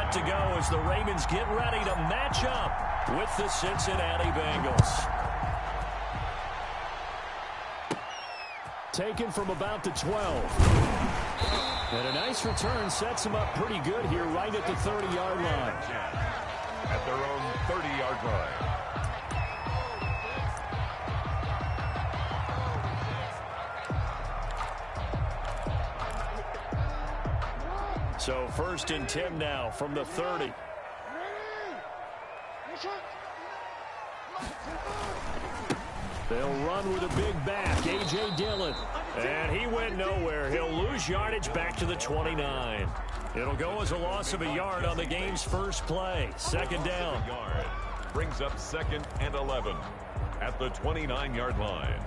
set to go as the Ravens get ready to match up with the Cincinnati Bengals. Taken from about the 12. And a nice return sets them up pretty good here right at the 30-yard line. At their own 30-yard line. So 1st and 10 now from the 30. They'll run with a big back, A.J. Dillon. And he went nowhere. He'll lose yardage back to the 29. It'll go as a loss of a yard on the game's first play. 2nd down. Brings up 2nd and 11 at the 29-yard line.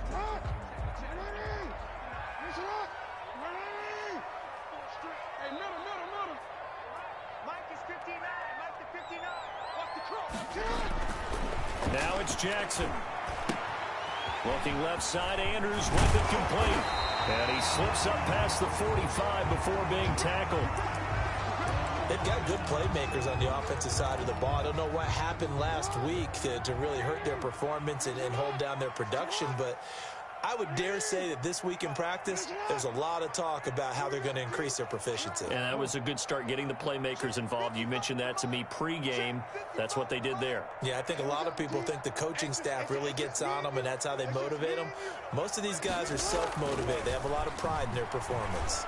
Now it's Jackson. Looking left side, Andrews with it complete. And he slips up past the 45 before being tackled. They've got good playmakers on the offensive side of the ball. I don't know what happened last week to really hurt their performance and hold down their production, but I would dare say that this week in practice, there's a lot of talk about how they're going to increase their proficiency. And that was a good start, getting the playmakers involved. You mentioned that to me pregame. That's what they did there. Yeah, I think a lot of people think the coaching staff really gets on them, and that's how they motivate them. Most of these guys are self-motivated. They have a lot of pride in their performance.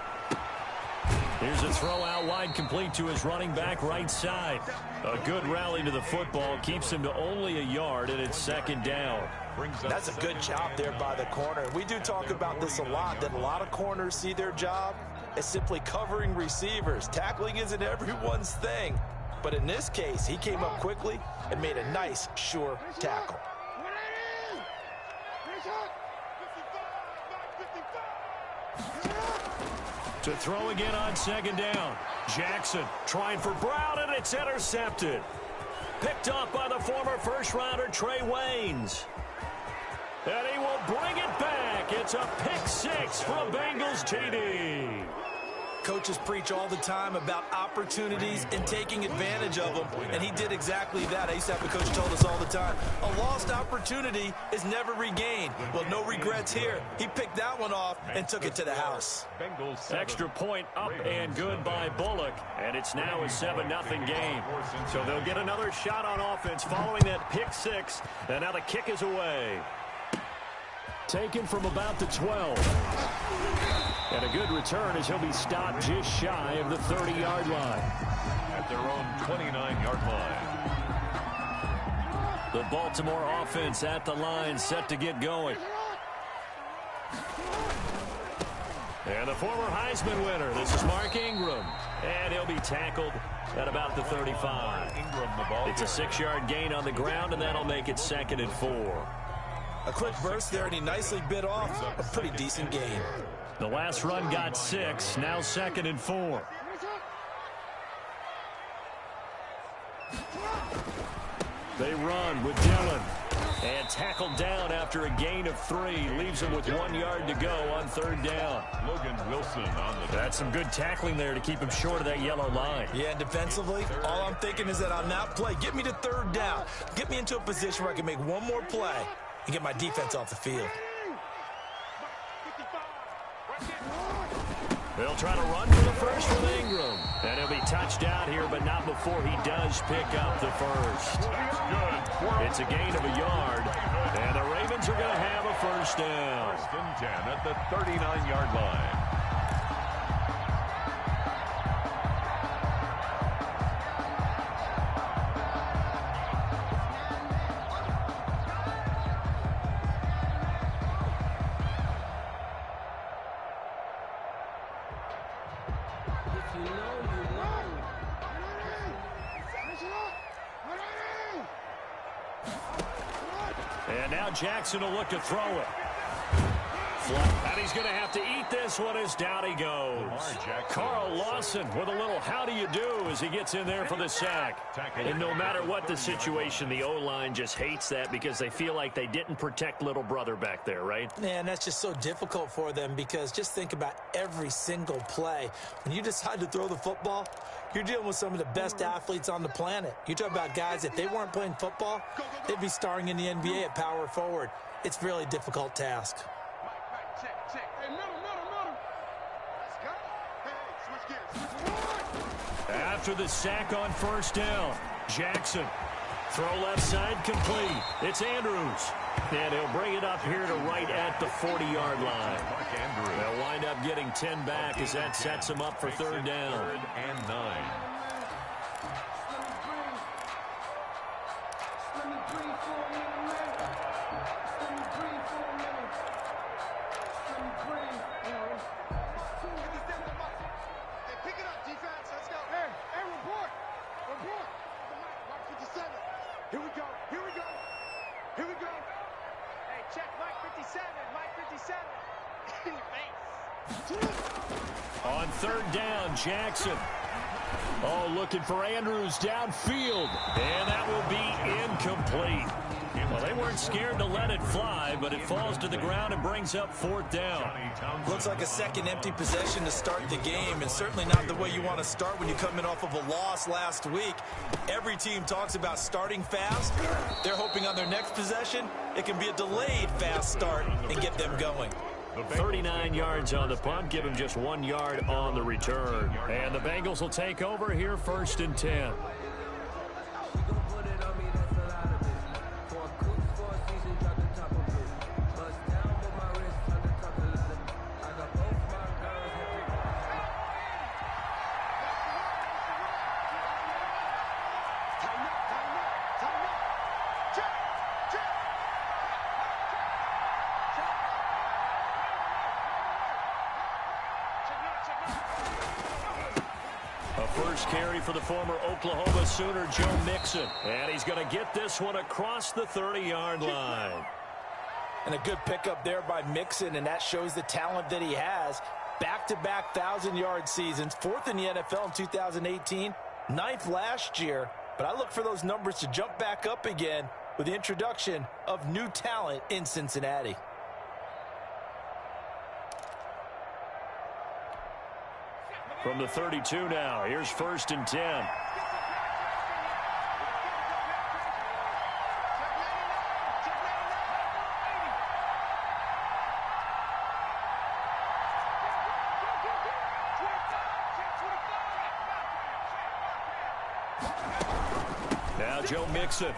Here's a throw out wide, complete to his running back right side. A good rally to the football, keeps him to only a yard, and it's 2nd down. That's a good job there by the corner. We do talk about this a lot, that a lot of corners see their job as simply covering receivers. Tackling isn't everyone's thing. But in this case, he came up quickly and made a nice, sure tackle. To throw again on 2nd down. Jackson trying for Brown, and it's intercepted. Picked up by the former first-rounder Trey Waynes. And he will bring it back. It's a pick 6 for a Bengals TD. Coaches preach all the time about opportunities and taking advantage of them, and he did exactly that. I used to have a coach told us all the time, a lost opportunity is never regained. Well, no regrets here. He picked that one off and took it to the house. Extra point up and good by Bullock, and it's now a 7-0 game. So they'll get another shot on offense following that pick 6, and now the kick is away. Taken from about the 12. And a good return as he'll be stopped just shy of the 30-yard line. At their own 29-yard line. The Baltimore offense at the line, set to get going. And the former Heisman winner, this is Mark Ingram. And he'll be tackled at about the 35. It's a 6-yard gain on the ground, and that'll make it 2nd and 4. A quick burst there, and he nicely bit off a pretty decent gain. The last run got 6, now 2nd and 4. They run with Dillon. And tackled down after a gain of 3. Leaves him with 1 yard to go on 3rd down. Logan Wilson on the... That's some good tackling there to keep him short of that yellow line. Yeah, and defensively, all I'm thinking is that on that play, get me to 3rd down. Get me into a position where I can make one more play and get my defense off the field. They'll try to run for the first with Ingram. And he'll be touched out here, but not before he does pick up the first. It's a gain of a yard, and the Ravens are going to have a 1st down. 1st and 10 at the 39-yard line. And now Jackson will look to throw it. flat. And he's going to have to eat this one as down he goes. Carl Lawson with a little how do you do as he gets in there for the sack. And no matter what the situation, the O-line just hates that because they feel like they didn't protect little brother back there, right? Man, that's just so difficult for them because just think about every single play. When you decide to throw the football, you're dealing with some of the best athletes on the planet. You talk about guys, if they weren't playing football, they'd be starring in the NBA at power forward. It's a really difficult task. After the sack on first down, Jackson. Throw left side complete. It's Andrews. And he'll bring it up here to right at the 40-yard line. They'll wind up getting 10 back as that sets them up for third down. 3rd and 9. On third down, Jackson. Oh, looking for Andrews downfield. And that will be incomplete. Well, they weren't scared to let it fly, but it falls to the ground and brings up fourth down. Looks like a second empty possession to start the game, and certainly not the way you want to start when you come in off of a loss last week. Every team talks about starting fast. They're hoping on their next possession, it can be a delayed fast start and get them going. 39 yards on the punt, give him just 1 yard on the return. And the Bengals will take over here, 1st and 10. First carry for the former Oklahoma Sooner, Joe Mixon. And he's going to get this one across the 30-yard line. And a good pickup there by Mixon, and that shows the talent that he has. Back-to-back 1,000-yard seasons, 4th in the NFL in 2018, 9th last year. But I look for those numbers to jump back up again with the introduction of new talent in Cincinnati. From the 32 now, here's 1st and 10. Now Joe Mixon.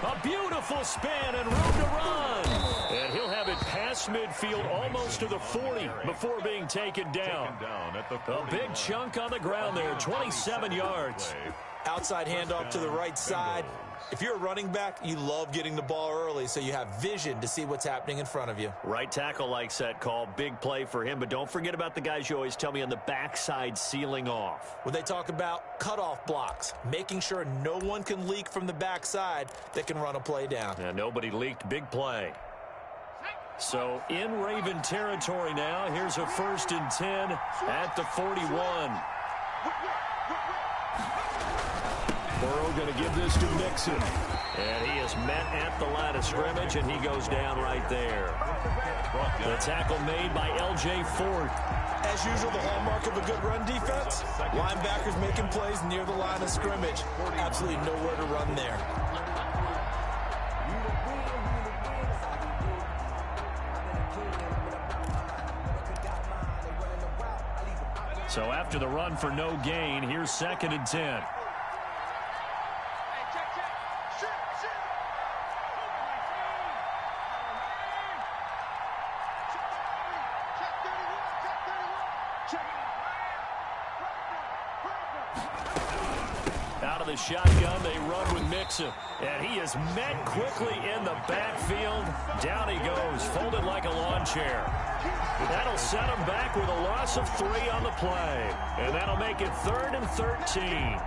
A beautiful spin and room to run. And he'll have it past midfield almost to the 40 before being taken down. A big chunk on the ground there, 27 yards. Outside handoff to the right side. If you're a running back, you love getting the ball early so you have vision to see what's happening in front of you. Right tackle likes that call. Big play for him. But don't forget about the guys you always tell me on the backside sealing off. When they talk about cutoff blocks, making sure no one can leak from the backside that can run a play down. Yeah, nobody leaked. Big play. So in Raven territory now. Here's a 1st and 10 at the 41. Burrow going to give this to Mixon. And he is met at the line of scrimmage, and he goes down right there. The tackle made by L.J. Ford. As usual, the hallmark of a good run defense, linebackers making plays near the line of scrimmage. Absolutely nowhere to run there. So after the run for no gain, here's 2nd and 10. Out of the shotgun, they run with Mixon. And he is met quickly in the backfield. Down he goes, folded like a lawn chair. That'll set him back with a loss of 3 on the play. And that'll make it 3rd and 13.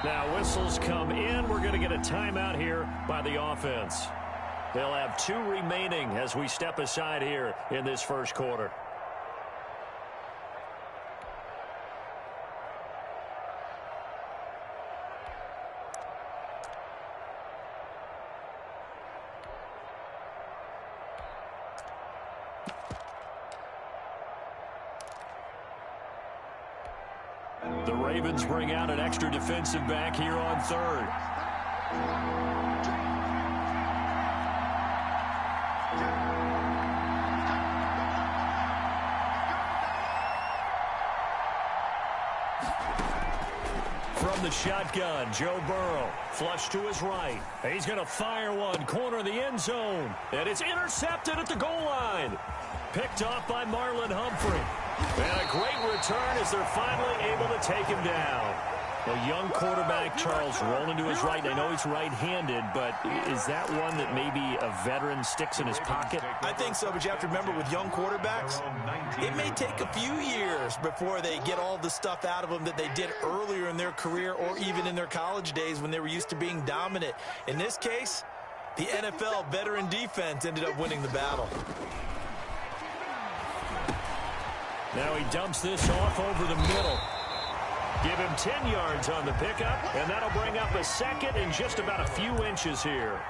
Now whistles come in. We're going to get a timeout here by the offense. They'll have 2 remaining as we step aside here in this first quarter. The Ravens bring out an extra defensive back here on third. From the shotgun, Joe Burrow, flush to his right. He's going to fire one, corner of the end zone. And it's intercepted at the goal line. Picked off by Marlon Humphrey. And a great return as they're finally able to take him down. A young quarterback, Charles, rolling to his right. I know he's right-handed, but is that one that maybe a veteran sticks in his pocket? I think so, but you have to remember with young quarterbacks, it may take a few years before they get all the stuff out of them that they did earlier in their career or even in their college days when they were used to being dominant. In this case, the NFL veteran defense ended up winning the battle. Now he dumps this off over the middle. Give him 10 yards on the pickup, and that'll bring up a second in just about a few inches here.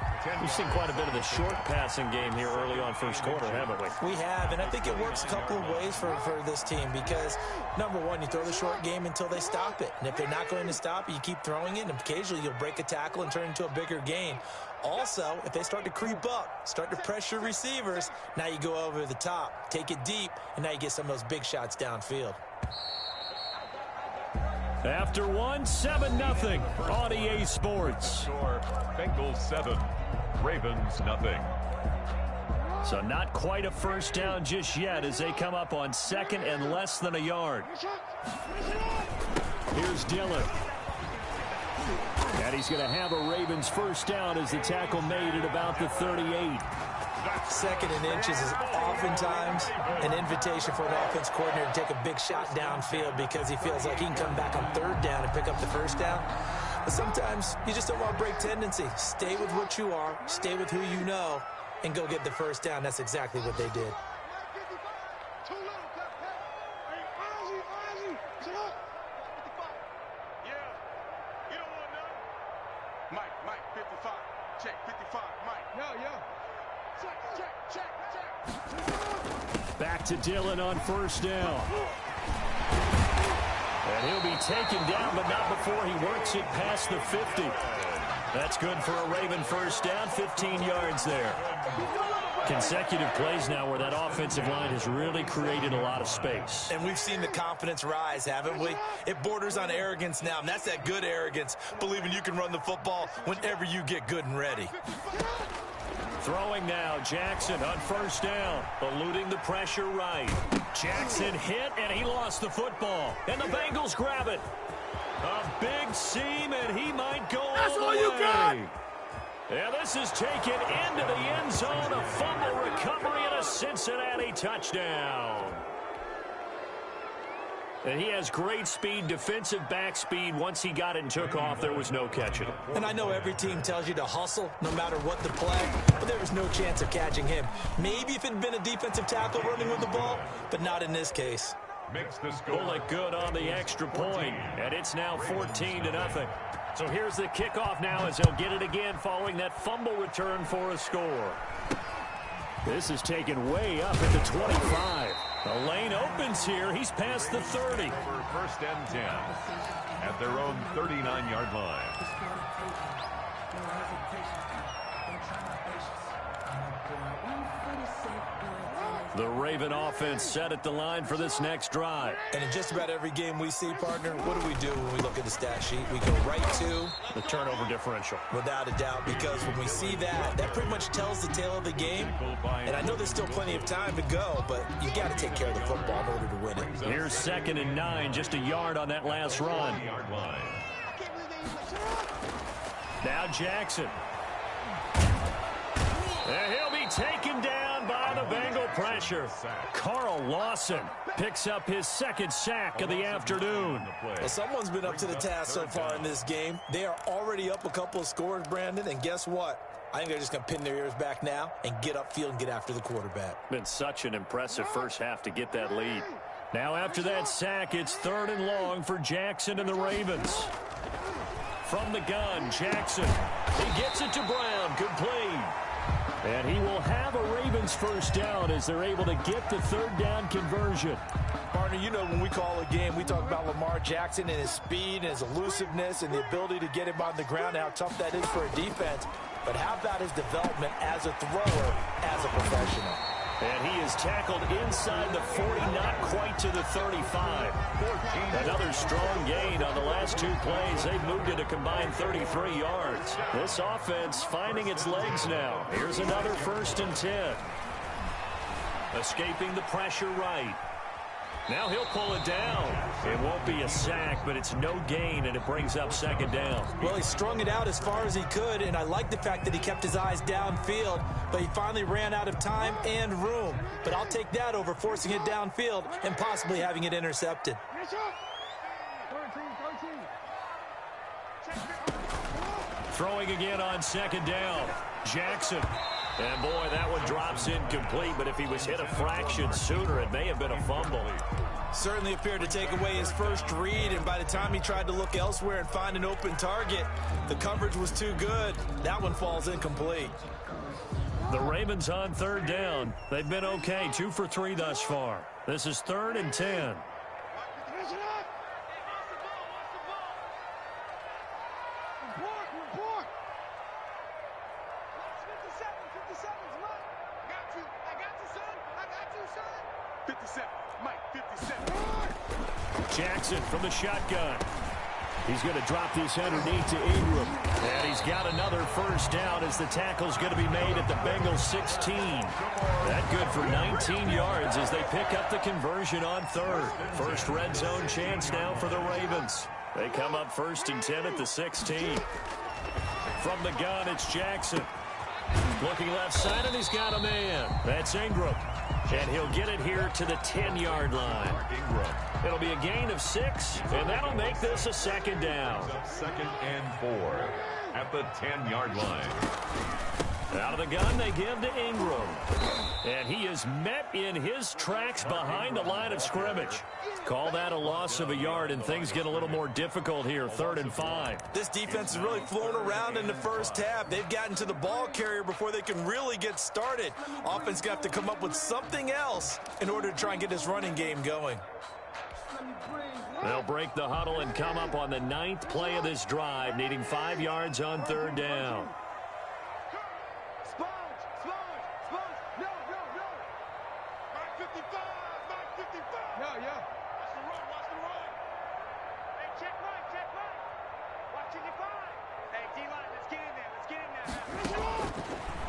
We've seen quite a bit of the short passing game here early on first quarter, haven't we? We have, and I think it works a couple of ways for this team because, number one, you throw the short game until they stop it. And if they're not going to stop it, you keep throwing it, and occasionally you'll break a tackle and turn it into a bigger gain. Also, if they start to creep up, start to pressure receivers, now you go over the top, take it deep, and now you get some of those big shots downfield. After 7-0 on EA Sports. Bengals 7, Ravens nothing. So not quite a first down just yet as they come up on second and less than a yard. Here's Dillon. And he's going to have a Ravens first down as the tackle made at about the 38. Second and inches is oftentimes an invitation for an offense coordinator to take a big shot downfield because he feels like he can come back on third down and pick up the first down. But sometimes you just don't want to break tendency. Stay with what you are, stay with who you know, and go get the first down. That's exactly what they did. Mike, 55. Check, 55. Mike. Yo. Check. Back to Dillon on first down. And he'll be taken down, but not before he works it past the 50. That's good for a Raven first down, 15 yards there. Consecutive plays now where that offensive line has really created a lot of space. And we've seen the confidence rise, haven't we? It borders on arrogance now, and that's that good arrogance, believing you can run the football whenever you get good and ready. Throwing now, Jackson on first down, eluding the pressure right. Jackson hit, and he lost the football. And the Bengals grab it. A big seam, and he might go all the way. You got. Yeah, this is taken into the end zone. A fumble recovery and a Cincinnati touchdown. And he has great speed, defensive back speed. Once he got it and took off, there was no catching. And I know every team tells you to hustle no matter what the play, but there was no chance of catching him. Maybe if it had been a defensive tackle running with the ball, but not in this case. Makes the score. Bullock good on the extra point, and it's now 14-0. So here's the kickoff now as he'll get it again following that fumble return for a score. This is taken way up at the 25. The lane opens here. He's past the 30. For first and 10 at their own 39-yard line. The Raven offense set at the line for this next drive. And in just about every game we see, partner, what do when we look at the stat sheet? We go right to the turnover differential. Without a doubt, because when we see that, that pretty much tells the tale of the game. And I know there's still plenty of time to go, but you got to take care of the football in order to win it. Here's 2nd and 9, just a yard on that last run. Now Jackson. And he'll be taken down by the Bengal pressure. pressure. Carl Lawson picks up his second sack of the afternoon. Well, someone's been up to the task so far in this game. They are already up a couple of scores, Brandon, and guess what? I think they're just going to pin their ears back now and get upfield and get after the quarterback. Been such an impressive first half to get that lead. Now after that sack, it's 3rd and long for Jackson and the Ravens. From the gun, Jackson. He gets it to Brown. Complete. And he will have a Ravens first down as they're able to get the 3rd down conversion. Partner, you know when we call a game, we talk about Lamar Jackson and his speed and his elusiveness and the ability to get him on the ground and how tough that is for a defense. But how about his development as a thrower, as a professional? And he is tackled inside the 40, not quite to the 35. Another strong gain on the last 2 plays. They've moved it a combined 33 yards. This offense finding its legs now. Here's another 1st and 10. Escaping the pressure right. Now he'll pull it down. It won't be a sack, but it's no gain, and it brings up 2nd down. Well, he strung it out as far as he could, and I like the fact that he kept his eyes downfield, but he finally ran out of time and room. But I'll take that over forcing it downfield and possibly having it intercepted. Throwing again on 2nd down. Jackson. And, boy, that one drops incomplete, but if he was hit a fraction sooner, it may have been a fumble. Certainly appeared to take away his first read, and by the time he tried to look elsewhere and find an open target, the coverage was too good. That one falls incomplete. The Ravens on 3rd down. They've been okay, 2 for 3 thus far. This is 3rd and 10. Jackson from the shotgun. He's going to drop this underneath to Ingram. And he's got another first down as the tackle's going to be made at the Bengals 16. That good for 19 yards as they pick up the conversion on 3rd. First red zone chance now for the Ravens. They come up 1st and 10 at the 16. From the gun, it's Jackson. Looking left side, and he's got a man. That's Ingram. And he'll get it here to the 10-yard line. It'll be a gain of 6, and that'll make this a 2nd down. 2nd and 4 at the 10-yard line. Out of the gun, they give to Ingram. And he is met in his tracks behind the line of scrimmage. Call that a loss of a yard, and things get a little more difficult here, 3rd and 5. This defense has really flown around in the first half. They've gotten to the ball carrier before they can really get started. Offense got to come up with something else in order to try and get this running game going. They'll break the huddle and come up on the 9th play of this drive, needing 5 yards on 3rd down.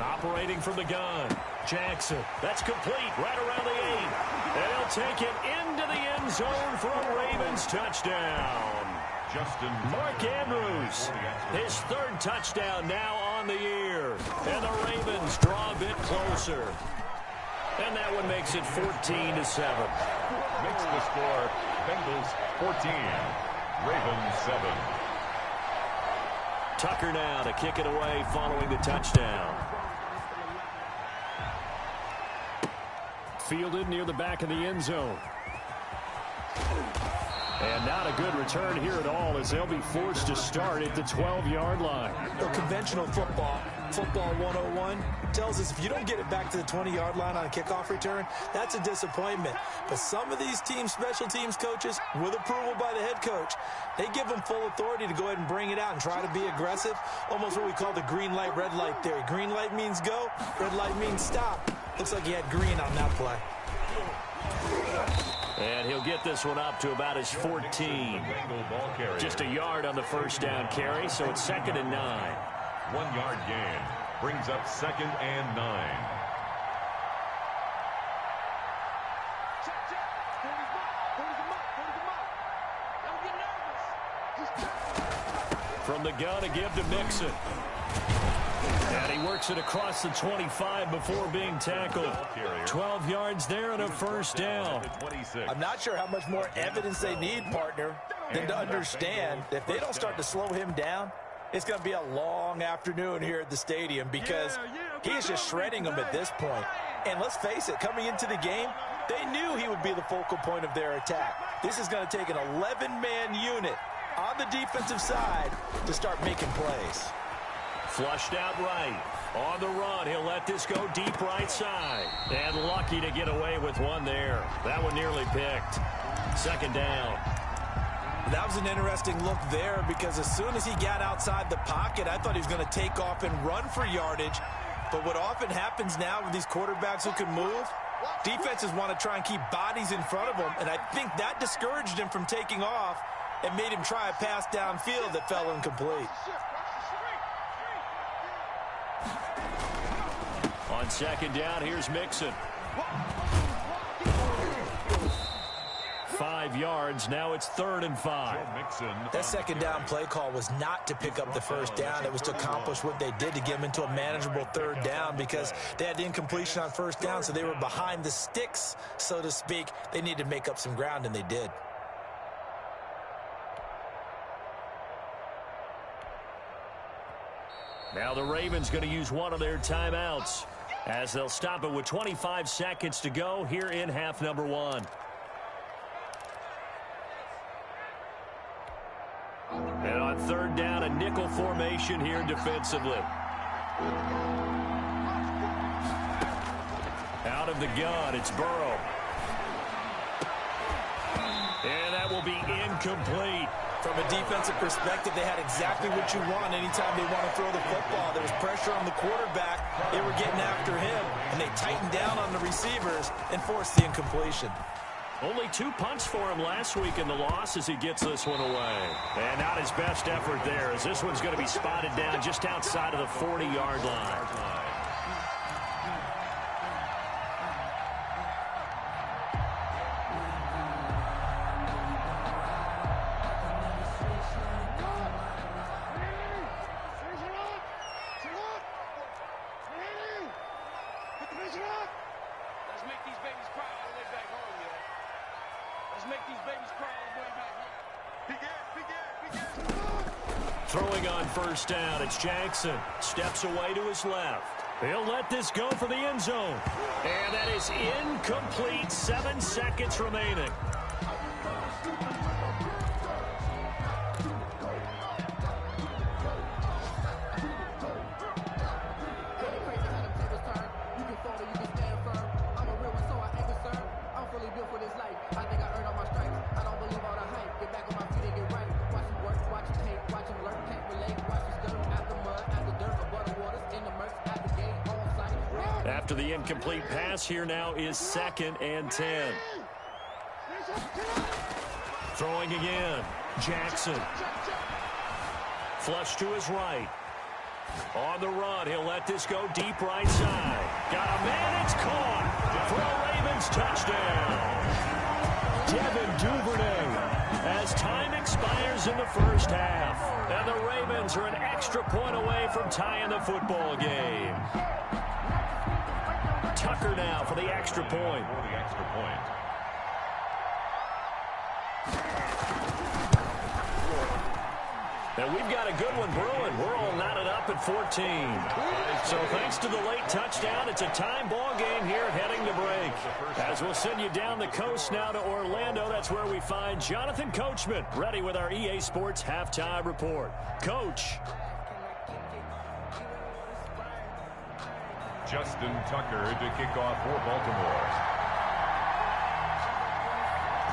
Operating from the gun, Jackson. That's complete right around the 8. And he'll take it into the end zone for a Ravens touchdown. Mark Andrews, his 3rd touchdown now on the year. And the Ravens draw a bit closer. And that one makes it 14-7. Makes the score Bengals 14, Ravens 7. Tucker now to kick it away following the touchdown. Fielded near the back of the end zone. And not a good return here at all as they'll be forced to start at the 12-yard line. Well, conventional football 101, tells us if you don't get it back to the 20-yard line on a kickoff return, that's a disappointment. But some of these teams, special teams coaches, with approval by the head coach, they give them full authority to go ahead and bring it out and try to be aggressive, almost what we call the green light, red light theory. Green light means go, red light means stop. Looks like he had green on that play. And he'll get this one up to about his 14. Just a yard on the first down carry, so it's 2nd and 9. 1 yard gain brings up 2nd and 9. From the gun, a give to Mixon. And he works it across the 25 before being tackled. 12 yards there and a first down. I'm not sure how much more evidence they need, partner, than to understand that if they don't start to slow him down, it's going to be a long afternoon here at the stadium because he is just shredding them at this point. And let's face it, coming into the game, they knew he would be the focal point of their attack. This is going to take an 11-man unit on the defensive side to start making plays. Flushed out right. On the run, he'll let this go deep right side. And lucky to get away with one there. That one nearly picked. Second down. That was an interesting look there because as soon as he got outside the pocket, I thought he was going to take off and run for yardage. But what often happens now with these quarterbacks who can move, defenses want to try and keep bodies in front of them, and I think that discouraged him from taking off and made him try a pass downfield that fell incomplete. On second down, here's Mixon. 5 yards. Now it's 3rd and 5. That second down play call was not to pick up the first down. It was to accomplish what they did to get them into a manageable 3rd down because they had the incompletion on first down, so they were behind the sticks, so to speak. They needed to make up some ground, and they did. Now the Ravens going to use one of their timeouts as they'll stop it with 25 seconds to go here in half number 1. And on 3rd down, a nickel formation here defensively. Out of the gun, it's Burrow. And that will be incomplete. From a defensive perspective, they had exactly what you want anytime they want to throw the football. There was pressure on the quarterback. They were getting after him, and they tightened down on the receivers and forced the incompletion. Only 2 punts for him last week in the loss as he gets this one away. And not his best effort there as this one's going to be spotted down just outside of the 40-yard line. Throwing on first down, it's Jackson. Steps away to his left. He'll let this go for the end zone. And that is incomplete. 7 seconds remaining. After the incomplete pass, here now is 2nd and 10. Throwing again. Jackson. Flush to his right. On the run, he'll let this go deep right side. Got a man, it's caught for a Ravens touchdown. Devin Duvernay as time expires in the first half. And the Ravens are an extra point away from tying the football game. Tucker now for the extra point. And we've got a good one brewing. We're all knotted up at 14. So thanks to the late touchdown, it's a time ball game here heading to break. As we'll send you down the coast now to Orlando, that's where we find Jonathan Coachman ready with our EA Sports halftime report. Coach. Justin Tucker to kick off for Baltimore.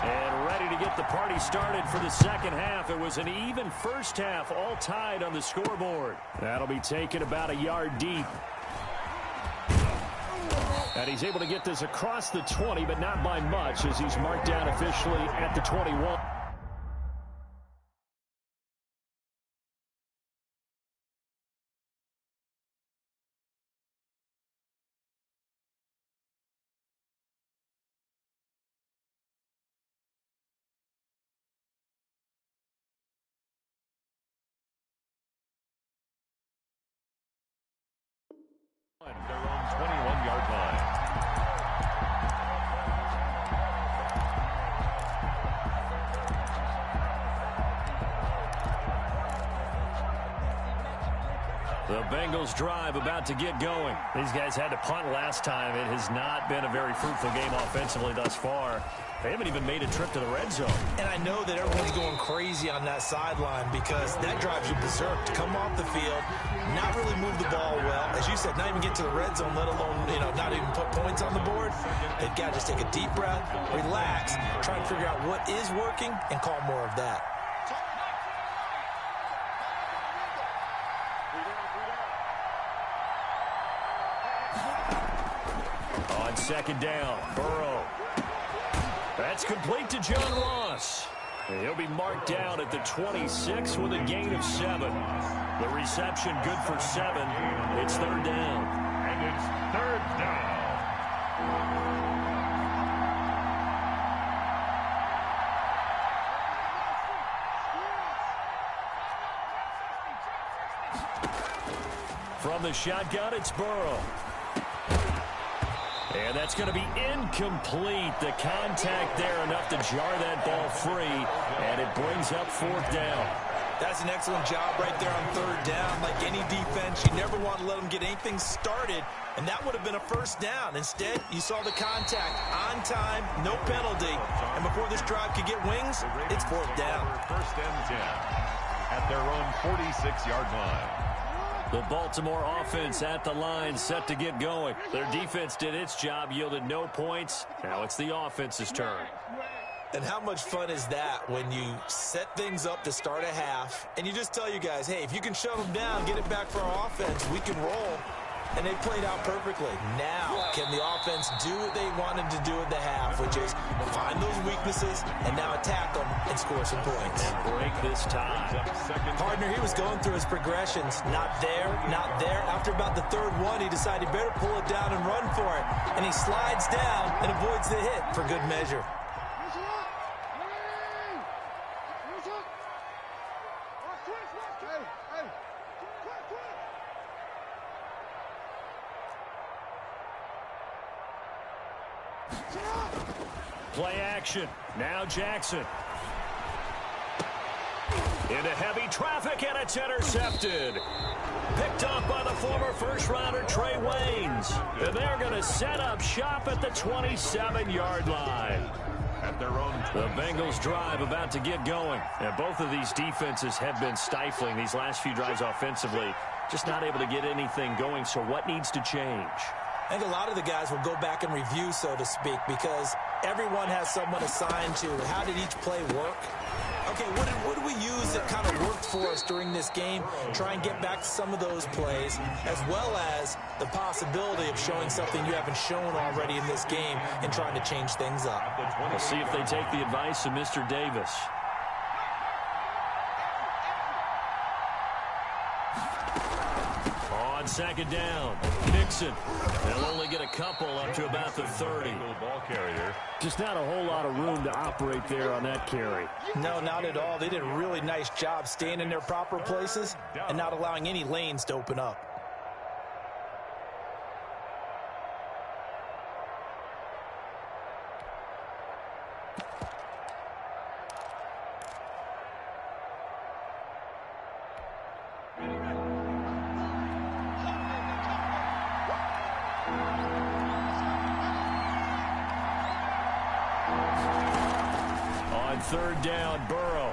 And ready to get the party started for the second half. It was an even first half, all tied on the scoreboard. That'll be taken about a yard deep. And he's able to get this across the 20, but not by much as he's marked down officially at the 21. 21-yard line. The Bengals drive about to get going. These guys had to punt last time. It has not been a very fruitful game offensively thus far. They haven't even made a trip to the red zone. And I know that everyone's going crazy on that sideline because that drives you berserk to come off the field, not really move the ball well. As you said, not even get to the red zone, let alone, not even put points on the board. They've got to just take a deep breath, relax, try and figure out what is working and call more of that. On second down, Burrow. That's complete to John Ross. And he'll be marked down at the 26 with a gain of 7. The reception good for 7. It's third down. And it's third down. From the shotgun, it's Burrow. And that's going to be incomplete. The contact there enough to jar that ball free, and it brings up fourth down. That's an excellent job right there on third down. Like any defense, you never want to let them get anything started, and that would have been a first down. Instead, you saw the contact on time, no penalty, and before this drive could get wings, it's fourth down. First and 10 at their own 46-yard line. The Baltimore offense at the line, set to get going. Their defense did its job, yielded no points. Now it's the offense's turn. And how much fun is that when you set things up to start a half, and you just tell you guys, hey, if you can shut them down, get it back for our offense, we can roll. And they played out perfectly. Now, can the offense do what they wanted to do at the half, which is find those weaknesses and now attack them and score some points. And break this tie. Partner, he was going through his progressions. Not there, not there. After about the third one, he decided he better pull it down and run for it. And he slides down and avoids the hit for good measure. Play action. Now Jackson. Into heavy traffic, and it's intercepted. Picked up by the former first-rounder Trey Waynes. And they're going to set up shop at the 27-yard line. At their own the Bengals drive about to get going. And both of these defenses have been stifling these last few drives offensively. Just not able to get anything going, so what needs to change? I think a lot of the guys will go back and review, so to speak, because everyone has someone assigned to how did each play work. Okay, what did we use that kind of worked for us during this game? Try and get back to some of those plays, as well as the possibility of showing something you haven't shown already in this game and trying to change things up. We'll see if they take the advice of Mr. Davis. On second down, Nixon. They'll only get a couple up to about the 30. Ball carrier. Just not a whole lot of room to operate there on that carry. No, not at all. They did a really nice job staying in their proper places and not allowing any lanes to open up. Third down, Burrow.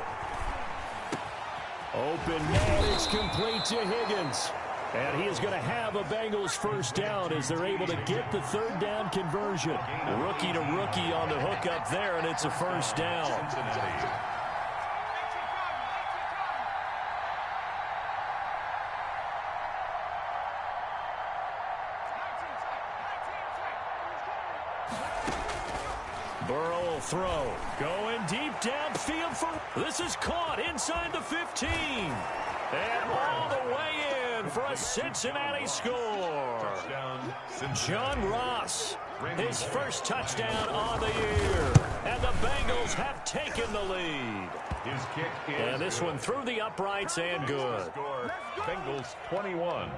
Open man, it's complete to Higgins. And he is going to have a Bengals first down as they're able to get the third down conversion. Rookie to rookie on the hook up there, and it's a first down. Burrow will throw. Going deep downfield for... This is caught inside the 15. And all the way in for a Cincinnati score. Touchdown, John Ross, his first touchdown on the year. And the Bengals have taken the lead. His kick is and this one through the uprights and good. Score, Bengals 21,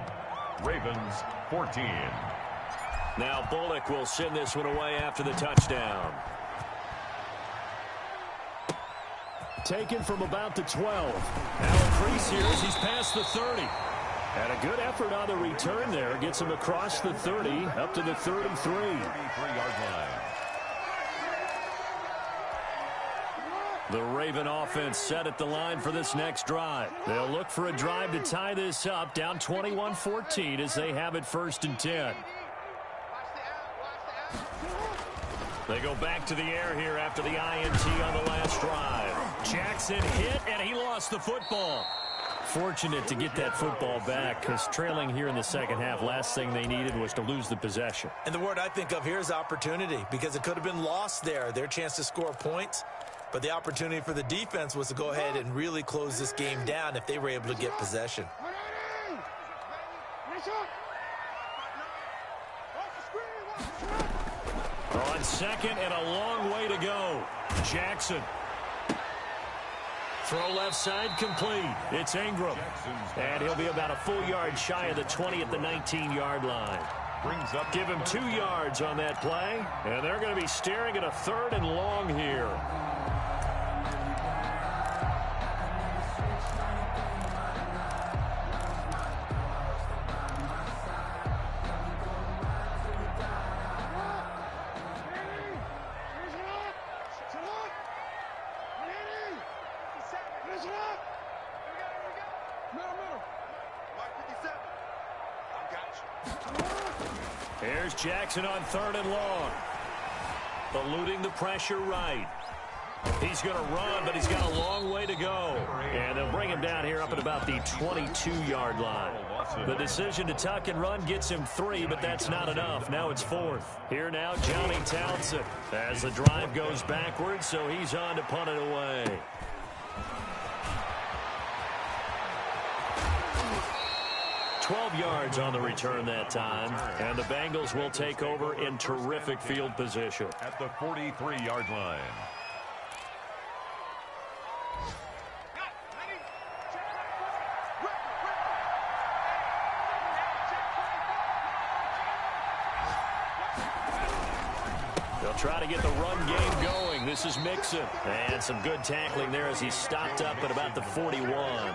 Ravens 14. Now Bullock will send this one away after the touchdown. Taken from about the 12. Now increase here as he's past the 30. And a good effort on the return there. Gets him across the 30, up to the 33. 33-yard line. The Raven offense set at the line for this next drive. They'll look for a drive to tie this up, down 21-14 as they have it 1st and 10. They go back to the air here after the INT on the last drive. Jackson hit, and he lost the football. Fortunate to get that football back, because trailing here in the second half, last thing they needed was to lose the possession. And the word I think of here is opportunity, because it could have been lost there. Their chance to score points. But the opportunity for the defense was to go ahead and really close this game down if they were able to get possession. On second and a long way to go. Jackson. Throw left side complete. It's Ingram. And he'll be about a full yard shy of the 20 at the 19-yard line. Brings up. Give him 2 yards on that play. And they're going to be staring at a 3rd and long here. Here's Jackson on 3rd and long. Eluding the pressure right. He's going to run, but he's got a long way to go. And they'll bring him down here up at about the 22-yard line. The decision to tuck and run gets him 3, but that's not enough. Now it's 4th. Here now, Johnny Townsend as the drive goes backwards, so he's on to punt it away. $12 yards on the return that time, and the Bengals will take over in terrific field position. At the 43-yard line. They'll try to get the run game going. This is Mixon. And some good tackling there as he stopped up at about the 41.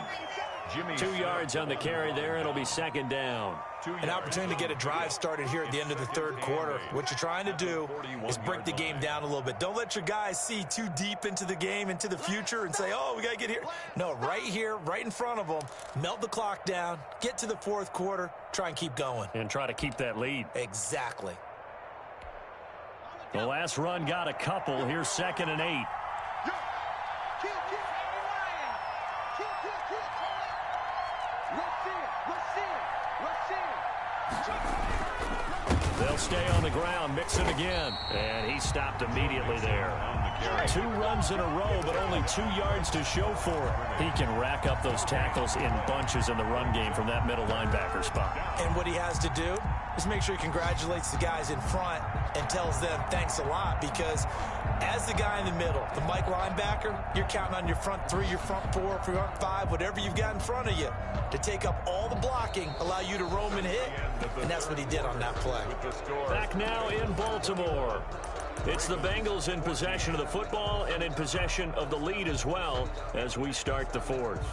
2 yards on the carry there. It'll be 2nd down. An opportunity to get a drive started here at the end of the 3rd quarter. What you're trying to do is break the game down a little bit. Don't let your guys see too deep into the game, into the future, and say, oh, we got to get here. No, right here, right in front of them, melt the clock down, get to the 4th quarter, try and keep going. And try to keep that lead. Exactly. The last run got a couple. Here's 2nd and 8. They'll stay on the ground. Mixon again. And he stopped immediately there. 2 runs in a row, but only 2 yards to show for it. He can rack up those tackles in bunches in the run game from that middle linebacker spot. And what he has to do is make sure he congratulates the guys in front and tells them thanks a lot, because as the guy in the middle, the Mike linebacker, you're counting on your front 3, your front 4, front 5, whatever you've got in front of you to take up all the blocking, allow you to roam and hit, and that's what he did on that play. Back now in Baltimore. It's the Bengals in possession of the football and in possession of the lead as well as we start the 4th.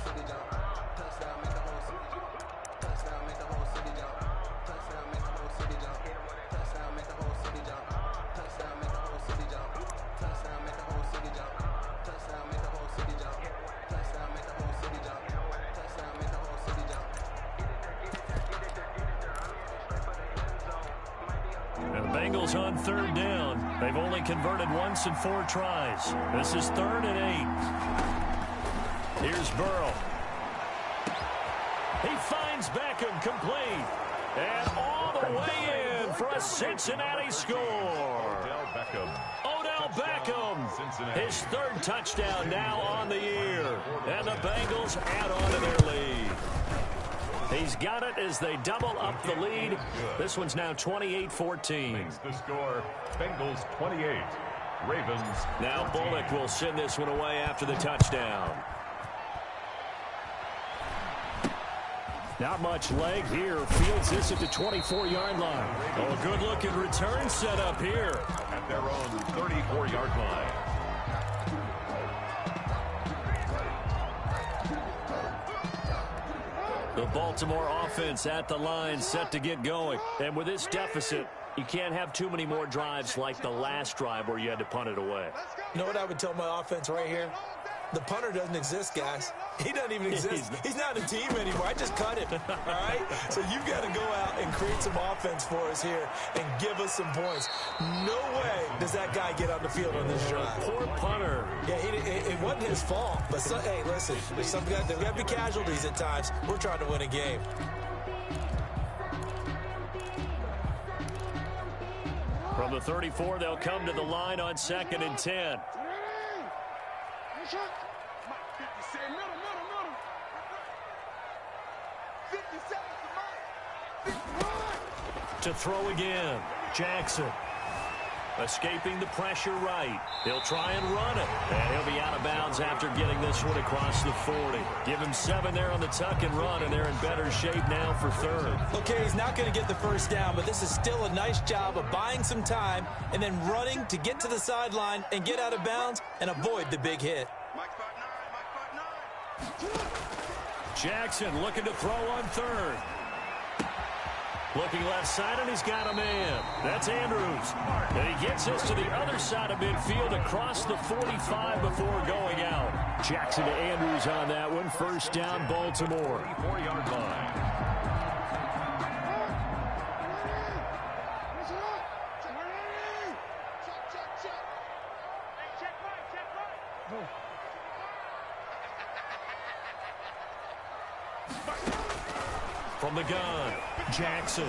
Bengals on 3rd down. They've only converted once in 4 tries. This is 3rd and 8. Here's Burrow. He finds Beckham complete. And all the way in for a Cincinnati score. Odell Beckham. His 3rd touchdown now on the year. And the Bengals add on to their lead. He's got it as they double up the lead. This one's now 28-14. The score, Bengals 28, Ravens. Now Bullock will send this one away after the touchdown. Not much leg here. Fields this at the 24-yard line. Oh, a good-looking return set up here. At their own 34-yard line. The Baltimore offense at the line, set to get going. And with this deficit, you can't have too many more drives like the last drive where you had to punt it away. You know what I would tell my offense right here? The punter doesn't exist, guys. He doesn't even exist. He's not a team anymore. I just cut him, all right? So you've got to go out and create some offense for us here and give us some points. No way does that guy get on the field on this drive. Poor punter. Yeah, it wasn't his fault. But, hey, listen, there's got to be casualties at times. We're trying to win a game. From the 34, they'll come to the line on 2nd and 10. To throw again, Jackson. Escaping the pressure right. He'll try and run it. And he'll be out of bounds after getting this one across the 40. Give him 7 there on the tuck and run, and they're in better shape now for 3rd. Okay, he's not going to get the first down, but this is still a nice job of buying some time and then running to get to the sideline and get out of bounds and avoid the big hit. Jackson looking to throw on 3rd. Looking left side, and he's got a man. That's Andrews. And he gets us to the other side of midfield across the 45 before going out. Jackson to Andrews on that one. First down, Baltimore. 34-yard line. From the gun, Jackson.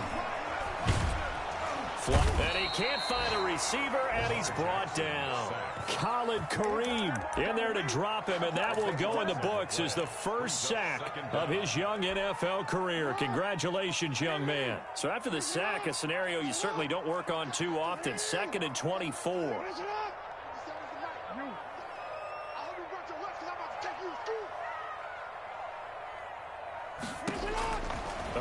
And he can't find a receiver, and he's brought down. Khalid Kareem in there to drop him, and that will go in the books as the first sack of his young NFL career. Congratulations, young man. So after the sack, a scenario you certainly don't work on too often. 2nd and 24.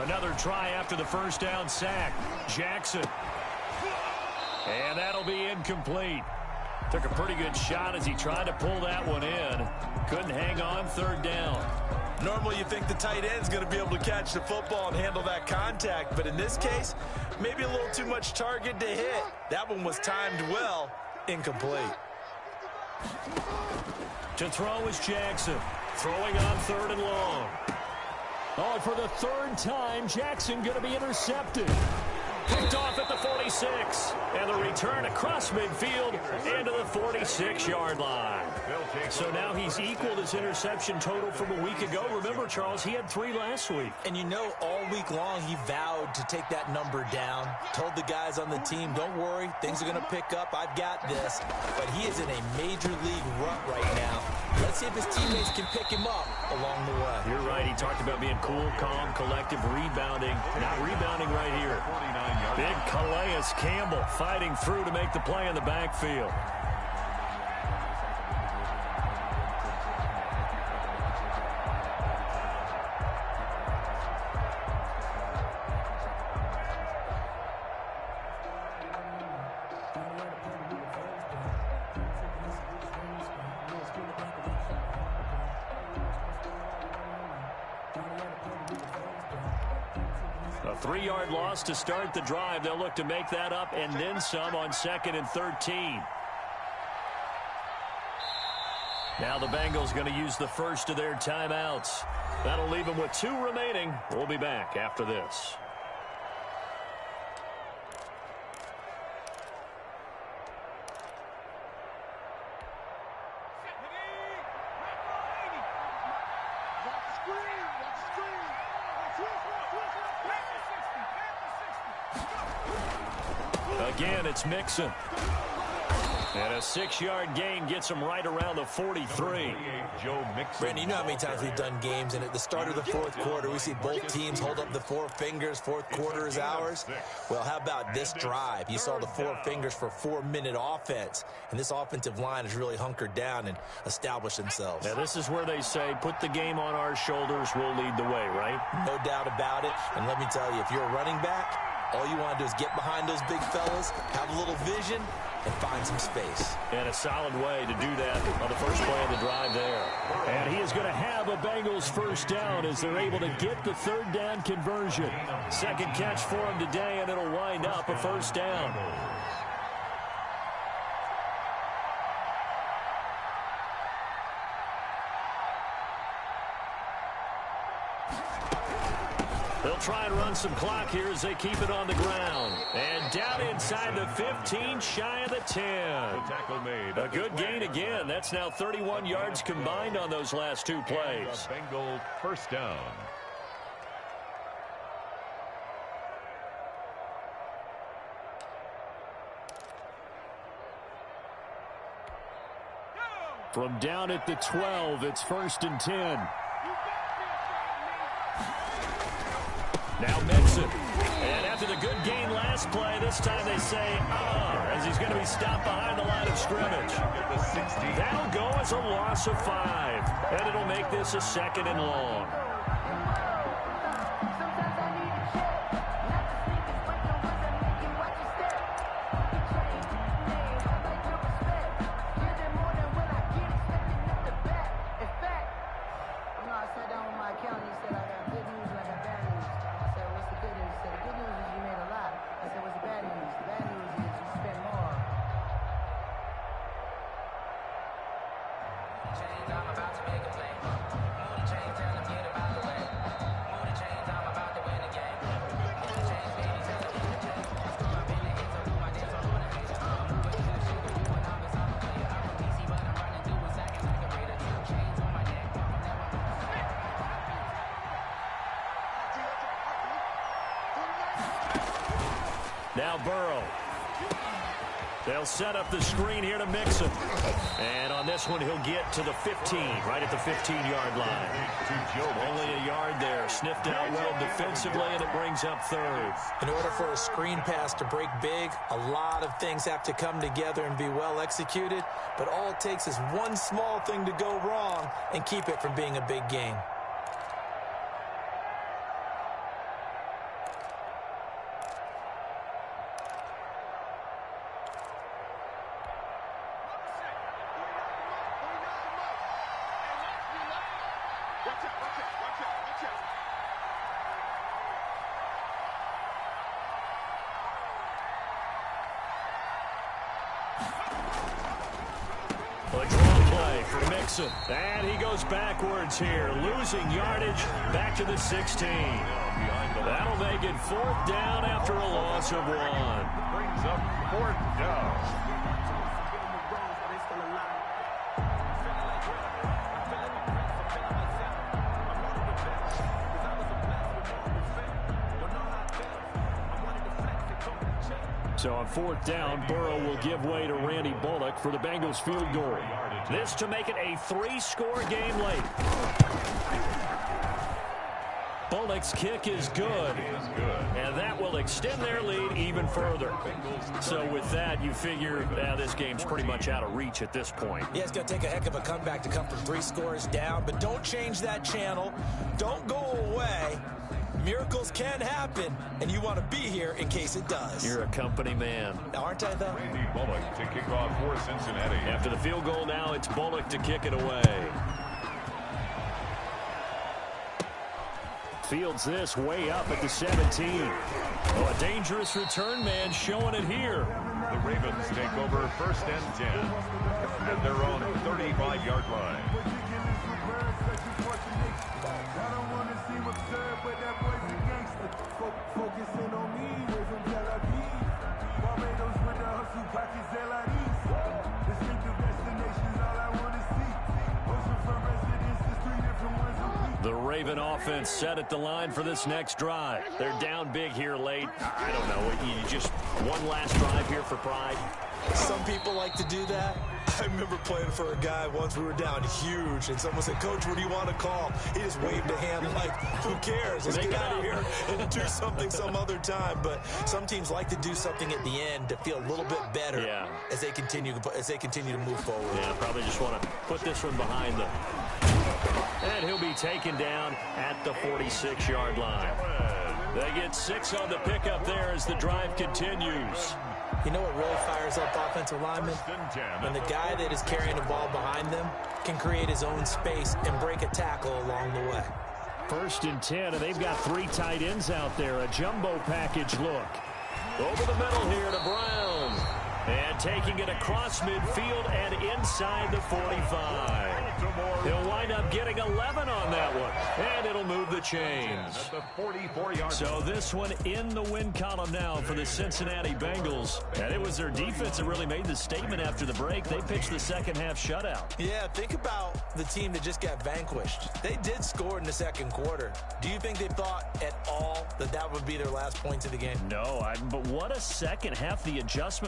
Another try after the first down sack. Jackson. And that'll be incomplete. Took a pretty good shot as he tried to pull that one in. Couldn't hang on, 3rd down. Normally you think the tight end's going to be able to catch the football and handle that contact, but in this case, maybe a little too much target to hit. That one was timed well, incomplete. To throw is Jackson. Throwing on 3rd and long. Oh, and for the 3rd time, Jackson going to be intercepted. Picked off at the 46. And the return across midfield into the 46-yard line. So now he's equaled his interception total from a week ago. Remember, Charles, he had 3 last week. And you know, all week long he vowed to take that number down. Told the guys on the team, don't worry, things are going to pick up. I've got this. But he is in a major league rut right now. Let's see if his teammates can pick him up along the way. You're right. He talked about being cool, calm, collective, rebounding. Not rebounding right here. Big Calais Campbell fighting through to make the play in the backfield. A 3-yard loss to start the drive. They'll look to make that up and then some on 2nd and 13. Now the Bengals going to use the first of their timeouts. That'll leave them with 2 remaining. We'll be back after this. Again, it's Mixon. And a 6-yard gain gets him right around the 43. Brandon, you know how many times we've done games, and at the start of the fourth quarter, we see both teams hold up the 4 fingers. Fourth quarter is ours. Well, how about this drive? You saw the 4 fingers for 4-minute offense, and this offensive line has really hunkered down and established themselves. Now, this is where they say, put the game on our shoulders, we'll lead the way, right? No doubt about it. And let me tell you, if you're a running back, all you want to do is get behind those big fellas, have a little vision, and find some space. And a solid way to do that on the first play of the drive there. And he is going to have a Bengals first down as they're able to get the 3rd down conversion. Second catch for him today, and it'll wind up a first down. They'll try and run some clock here as they keep it on the ground. And down inside the 15, shy of the 10. Tackle made. A good gain again. That's now 31 yards combined on those last 2 plays. Bengal first down. From down at the 12, it's 1st and 10. Now Mixon. And after the good gain last play, this time they say, as he's going to be stopped behind the line of scrimmage. That'll go as a loss of 5. And it'll make this a 2nd and long. Now Burrow. They'll set up the screen here to Mixon. And on this one, he'll get to the 15, right at the 15-yard line. Only a yard there. Sniffed out well defensively, and it brings up 3rd. In order for a screen pass to break big, a lot of things have to come together and be well executed. But all it takes is one small thing to go wrong and keep it from being a big gain. A draw play for Mixon. And he goes backwards here, losing yardage back to the 16. That'll make it 4th down after a loss of 1. Brings up 4th down. So on 4th down, Burrow will give way to Randy Bullock for the Bengals field goal. This to make it a 3-score game late. Bullock's kick is good. And that will extend their lead even further. So with that, you figure this game's pretty much out of reach at this point. Yeah, it's going to take a heck of a comeback to come from 3 scores down. But don't change that channel. Don't go away. Miracles can happen, and you want to be here in case it does. You're a company man. Aren't I, though? Randy Bullock to kick off for Cincinnati. After the field goal now, it's Bullock to kick it away. Fields this way up at the 17. Oh, a dangerous return man showing it here. The Ravens take over 1st and 10 at their own 35-yard line. The Raven offense set at the line for this next drive. They're down big here late. I don't know. You just one last drive here for pride. Some people like to do that. I remember playing for a guy once. We were down huge, and someone said, "Coach, what do you want to call?" He just waved a hand like, who cares? Let's get out of here and do something some other time. But some teams like to do something at the end to feel a little bit better as they continue to move forward. Yeah, probably just want to put this one behind them. And he'll be taken down at the 46-yard line. They get 6 on the pickup there as the drive continues. You know what really fires up offensive linemen? When the guy that is carrying the ball behind them can create his own space and break a tackle along the way. 1st and 10, and they've got 3 tight ends out there. A jumbo package look. Over the middle here to Brown. And taking it across midfield and inside the 45. He'll wind up getting 11 on that one. And it'll move the chains. So this one in the win column now for the Cincinnati Bengals. And it was their defense that really made the statement after the break. They pitched the second half shutout. Yeah, think about the team that just got vanquished. They did score in the second quarter. Do you think they thought at all that that would be their last points of the game? No, but what a second half. The adjustment